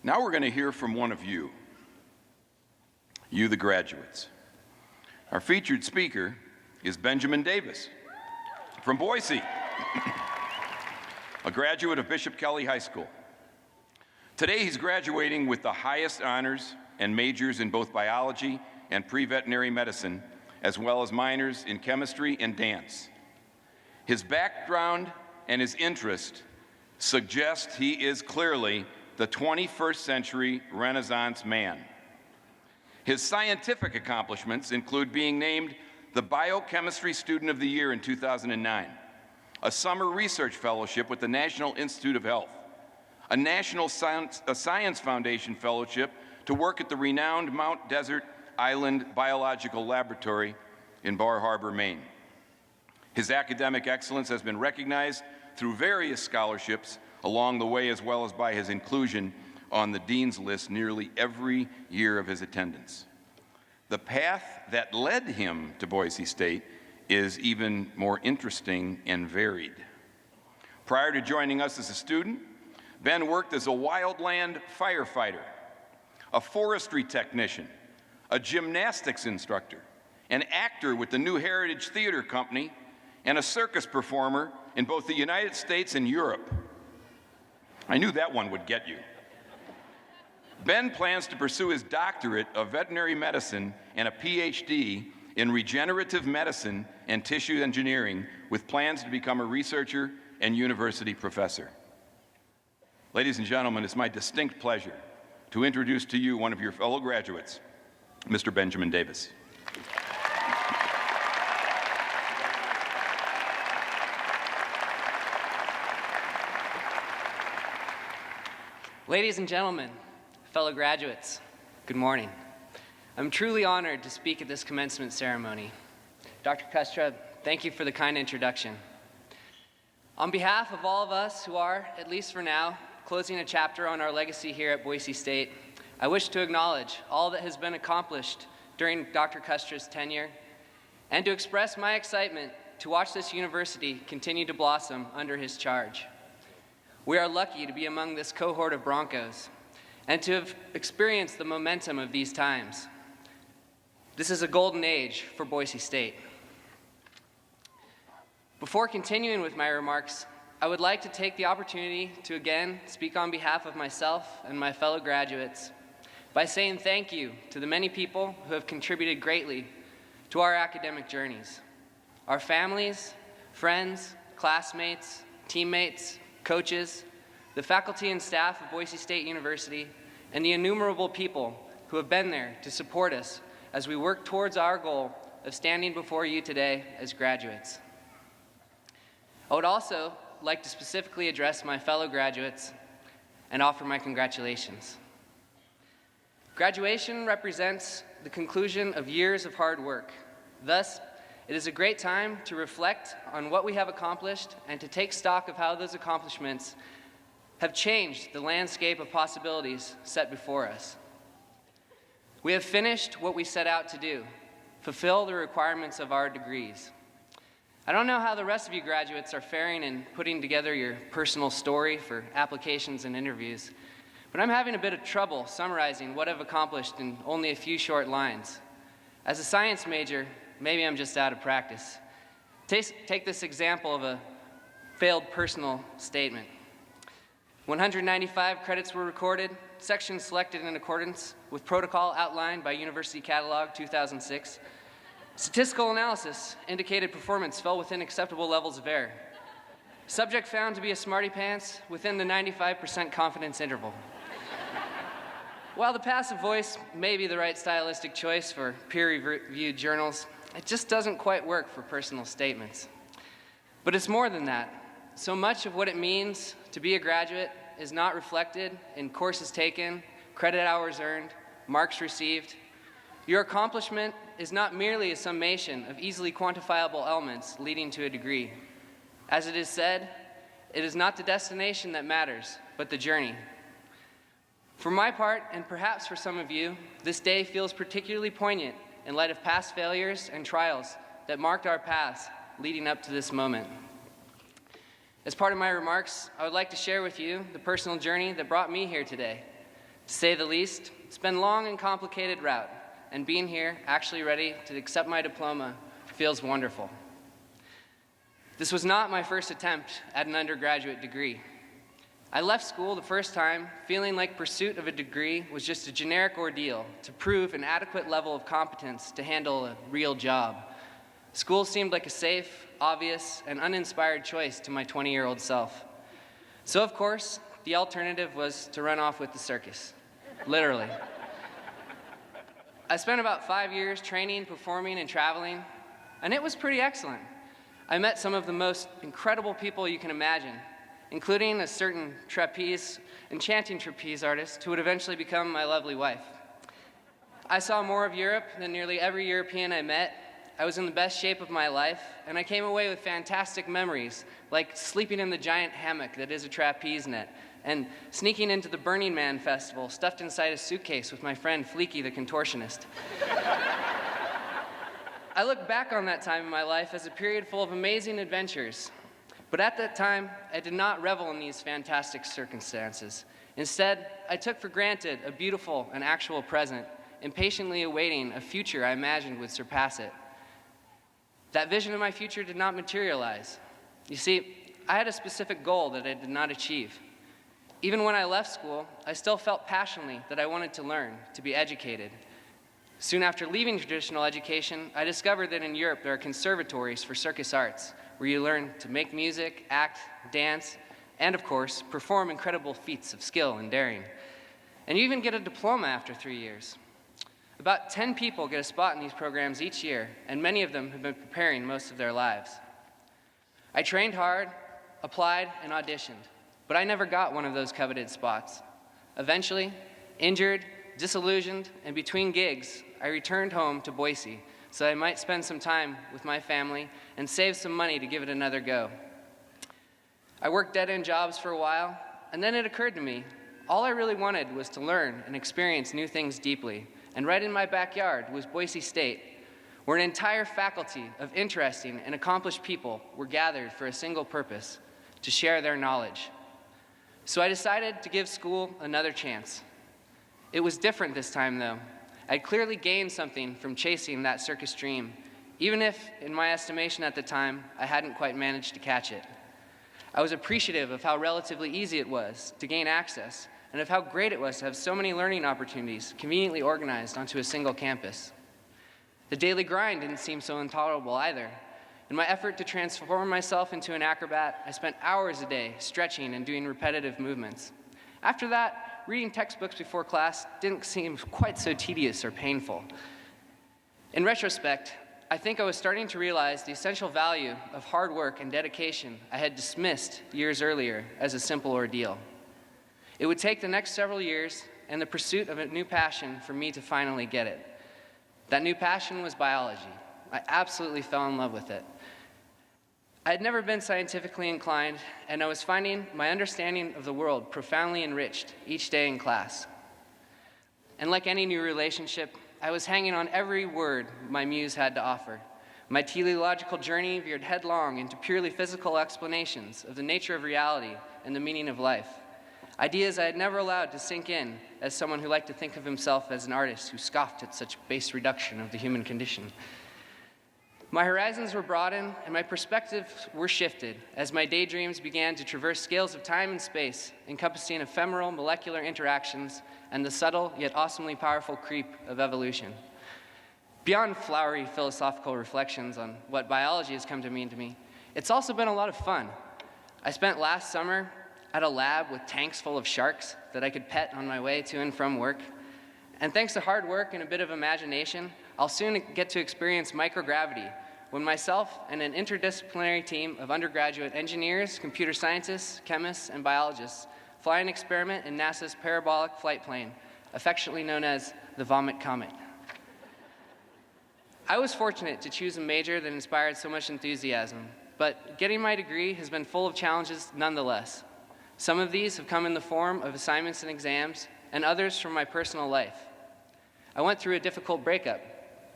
Now we're going to hear from one of you, the graduates. Our featured speaker is Benjamin Davis from Boise, a graduate of Bishop Kelly High School. Today he's graduating with the highest honors and majors in both biology and pre-veterinary medicine, as well as minors in chemistry and dance. His background and his interest suggest he is clearly the 21st century Renaissance man. His scientific accomplishments include being named the Biochemistry Student of the Year in 2009, a summer research fellowship with the National Institute of Health, a National Science Foundation fellowship to work at the renowned Mount Desert Island Biological Laboratory in Bar Harbor, Maine. His academic excellence has been recognized through various scholarships along the way, as well as by his inclusion on the Dean's List nearly every year of his attendance. The path that led him to Boise State is even more interesting and varied. Prior to joining us as a student, Ben worked as a wildland firefighter, a forestry technician, a gymnastics instructor, an actor with the New Heritage Theater Company, and a circus performer in both the United States and Europe. I knew that one would get you. Ben plans to pursue his doctorate of veterinary medicine and a PhD in regenerative medicine and tissue engineering, with plans to become a researcher and university professor. Ladies and gentlemen, it's my distinct pleasure to introduce to you one of your fellow graduates, Mr. Benjamin Davis. Ladies and gentlemen, fellow graduates, good morning. I'm truly honored to speak at this commencement ceremony. Dr. Kustra, thank you for the kind introduction. On behalf of all of us who are, at least for now, closing a chapter on our legacy here at Boise State, I wish to acknowledge all that has been accomplished during Dr. Kustra's tenure and to express my excitement to watch this university continue to blossom under his charge. We are lucky to be among this cohort of Broncos and to have experienced the momentum of these times. This is a golden age for Boise State. Before continuing with my remarks, I would like to take the opportunity to again speak on behalf of myself and my fellow graduates by saying thank you to the many people who have contributed greatly to our academic journeys. Our families, friends, classmates, teammates, coaches, the faculty and staff of Boise State University, and the innumerable people who have been there to support us as we work towards our goal of standing before you today as graduates. I would also like to specifically address my fellow graduates and offer my congratulations. Graduation represents the conclusion of years of hard work. Thus, it is a great time to reflect on what we have accomplished and to take stock of how those accomplishments have changed the landscape of possibilities set before us. We have finished what we set out to do, fulfill the requirements of our degrees. I don't know how the rest of you graduates are faring in putting together your personal story for applications and interviews, but I'm having a bit of trouble summarizing what I've accomplished in only a few short lines. As a science major, maybe I'm just out of practice. Take this example of a failed personal statement. 195 credits were recorded, sections selected in accordance with protocol outlined by University Catalog 2006. Statistical analysis indicated performance fell within acceptable levels of error. Subject found to be a smarty pants within the 95% confidence interval. While the passive voice may be the right stylistic choice for peer-reviewed journals, it just doesn't quite work for personal statements. But it's more than that. So much of what it means to be a graduate is not reflected in courses taken, credit hours earned, marks received. Your accomplishment is not merely a summation of easily quantifiable elements leading to a degree. As it is said, it is not the destination that matters, but the journey. For my part, and perhaps for some of you, this day feels particularly poignant in light of past failures and trials that marked our paths leading up to this moment. As part of my remarks, I would like to share with you the personal journey that brought me here today. To say the least, it's been a long and complicated route, and being here, actually ready to accept my diploma, feels wonderful. This was not my first attempt at an undergraduate degree. I left school the first time feeling like pursuit of a degree was just a generic ordeal to prove an adequate level of competence to handle a real job. School seemed like a safe, obvious, and uninspired choice to my 20-year-old self. So of course, the alternative was to run off with the circus, literally. I spent about 5 years training, performing, and traveling, and it was pretty excellent. I met some of the most incredible people you can imagine, including a certain enchanting trapeze artist who would eventually become my lovely wife. I saw more of Europe than nearly every European I met. I was in the best shape of my life, and I came away with fantastic memories, like sleeping in the giant hammock that is a trapeze net, and sneaking into the Burning Man festival stuffed inside a suitcase with my friend Fleeky the contortionist. I look back on that time in my life as a period full of amazing adventures. But at that time, I did not revel in these fantastic circumstances. Instead, I took for granted a beautiful and actual present, impatiently awaiting a future I imagined would surpass it. That vision of my future did not materialize. You see, I had a specific goal that I did not achieve. Even when I left school, I still felt passionately that I wanted to learn, to be educated. Soon after leaving traditional education, I discovered that in Europe there are conservatories for circus arts, where you learn to make music, act, dance, and of course, perform incredible feats of skill and daring. And you even get a diploma after 3 years. About 10 people get a spot in these programs each year, and many of them have been preparing most of their lives. I trained hard, applied, and auditioned, but I never got one of those coveted spots. Eventually, injured, disillusioned, and between gigs, I returned home to Boise so I might spend some time with my family and save some money to give it another go. I worked dead-end jobs for a while, and then it occurred to me, all I really wanted was to learn and experience new things deeply, and right in my backyard was Boise State, where an entire faculty of interesting and accomplished people were gathered for a single purpose, to share their knowledge. So I decided to give school another chance. It was different this time, though. I'd clearly gained something from chasing that circus dream, even if, in my estimation at the time, I hadn't quite managed to catch it. I was appreciative of how relatively easy it was to gain access, and of how great it was to have so many learning opportunities conveniently organized onto a single campus. The daily grind didn't seem so intolerable either. In my effort to transform myself into an acrobat, I spent hours a day stretching and doing repetitive movements. After that, reading textbooks before class didn't seem quite so tedious or painful. In retrospect, I think I was starting to realize the essential value of hard work and dedication I had dismissed years earlier as a simple ordeal. It would take the next several years and the pursuit of a new passion for me to finally get it. That new passion was biology. I absolutely fell in love with it. I had never been scientifically inclined, and I was finding my understanding of the world profoundly enriched each day in class. And like any new relationship, I was hanging on every word my muse had to offer. My teleological journey veered headlong into purely physical explanations of the nature of reality and the meaning of life. Ideas I had never allowed to sink in as someone who liked to think of himself as an artist who scoffed at such base reduction of the human condition. My horizons were broadened and my perspectives were shifted as my daydreams began to traverse scales of time and space, encompassing ephemeral molecular interactions and the subtle yet awesomely powerful creep of evolution. Beyond flowery philosophical reflections on what biology has come to mean to me, it's also been a lot of fun. I spent last summer at a lab with tanks full of sharks that I could pet on my way to and from work. And thanks to hard work and a bit of imagination, I'll soon get to experience microgravity when myself and an interdisciplinary team of undergraduate engineers, computer scientists, chemists, and biologists fly an experiment in NASA's parabolic flight plane, affectionately known as the Vomit Comet. I was fortunate to choose a major that inspired so much enthusiasm, but getting my degree has been full of challenges nonetheless. Some of these have come in the form of assignments and exams, and others from my personal life. I went through a difficult breakup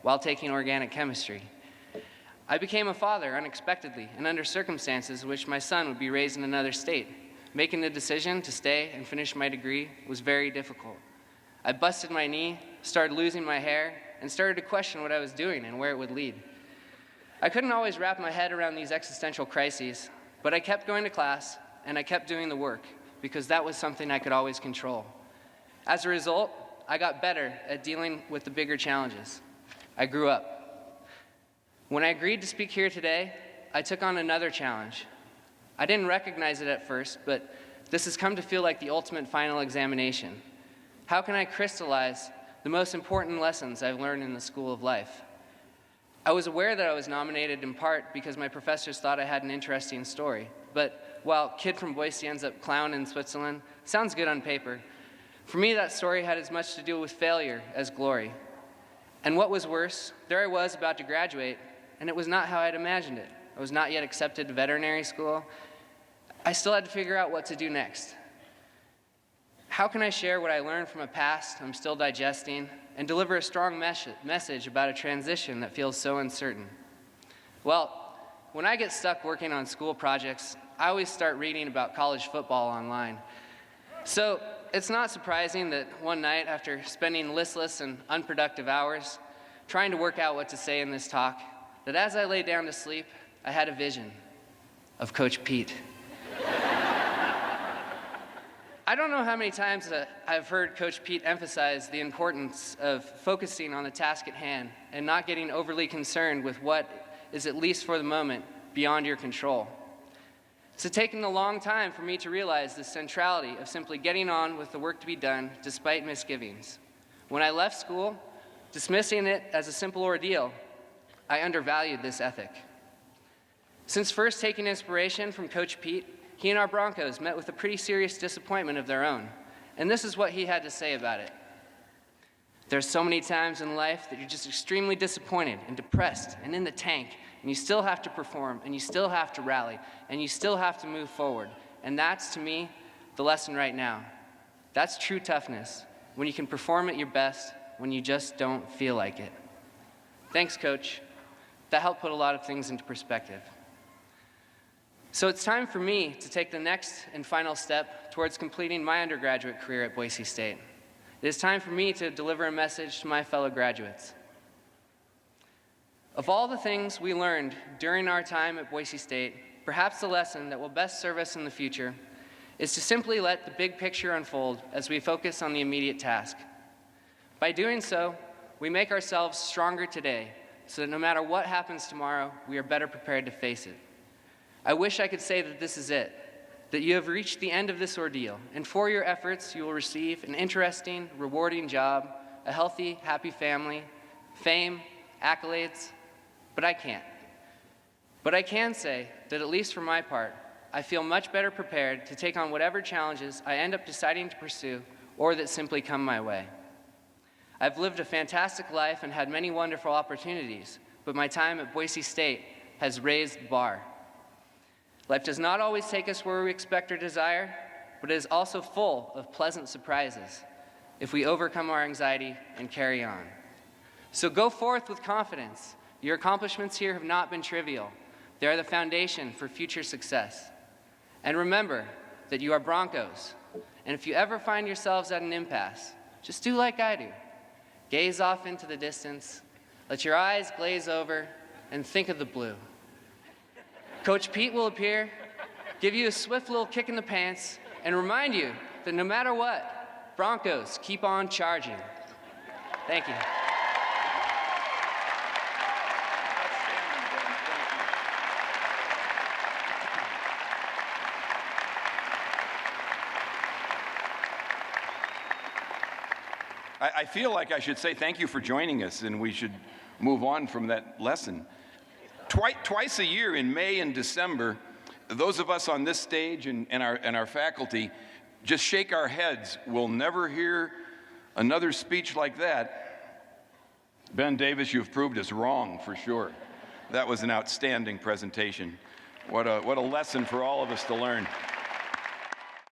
while taking organic chemistry. I became a father unexpectedly and under circumstances in which my son would be raised in another state. Making the decision to stay and finish my degree was very difficult. I busted my knee, started losing my hair, and started to question what I was doing and where it would lead. I couldn't always wrap my head around these existential crises, but I kept going to class and I kept doing the work because that was something I could always control. As a result, I got better at dealing with the bigger challenges. I grew up. When I agreed to speak here today, I took on another challenge. I didn't recognize it at first, but this has come to feel like the ultimate final examination. How can I crystallize the most important lessons I've learned in the school of life? I was aware that I was nominated in part because my professors thought I had an interesting story. But while kid from Boise ends up clown in Switzerland, sounds good on paper. For me, that story had as much to do with failure as glory. And what was worse, there I was about to graduate, and it was not how I'd imagined it. I was not yet accepted to veterinary school. I still had to figure out what to do next. How can I share what I learned from a past I'm still digesting and deliver a strong message about a transition that feels so uncertain? Well, when I get stuck working on school projects, I always start reading about college football online. So it's not surprising that one night, after spending listless and unproductive hours trying to work out what to say in this talk, that as I lay down to sleep, I had a vision of Coach Pete. I don't know how many times I've heard Coach Pete emphasize the importance of focusing on the task at hand and not getting overly concerned with what is, at least for the moment, beyond your control. It's taken a long time for me to realize the centrality of simply getting on with the work to be done despite misgivings. When I left school, dismissing it as a simple ordeal, I undervalued this ethic. Since first taking inspiration from Coach Pete, he and our Broncos met with a pretty serious disappointment of their own, and this is what he had to say about it. There's so many times in life that you're just extremely disappointed and depressed and in the tank, and you still have to perform, and you still have to rally, and you still have to move forward. And that's, to me, the lesson right now. That's true toughness, when you can perform at your best when you just don't feel like it. Thanks, Coach. That helped put a lot of things into perspective. So it's time for me to take the next and final step towards completing my undergraduate career at Boise State. It is time for me to deliver a message to my fellow graduates. Of all the things we learned during our time at Boise State, perhaps the lesson that will best serve us in the future is to simply let the big picture unfold as we focus on the immediate task. By doing so, we make ourselves stronger today so that no matter what happens tomorrow, we are better prepared to face it. I wish I could say that this is it, that you have reached the end of this ordeal, and for your efforts, you will receive an interesting, rewarding job, a healthy, happy family, fame, accolades, but I can't. But I can say that at least for my part, I feel much better prepared to take on whatever challenges I end up deciding to pursue or that simply come my way. I've lived a fantastic life and had many wonderful opportunities, but my time at Boise State has raised the bar. Life does not always take us where we expect or desire, but it is also full of pleasant surprises if we overcome our anxiety and carry on. So go forth with confidence. Your accomplishments here have not been trivial. They are the foundation for future success. And remember that you are Broncos, and if you ever find yourselves at an impasse, just do like I do. Gaze off into the distance, let your eyes glaze over, and think of the blue. Coach Pete will appear, give you a swift little kick in the pants, and remind you that no matter what, Broncos keep on charging. Thank you. I feel like I should say thank you for joining us, and we should move on from that lesson. Twice a year in May and December, those of us on this stage and our faculty just shake our heads. We'll never hear another speech like that. Ben Davis, you've proved us wrong for sure. That was an outstanding presentation. What a lesson for all of us to learn.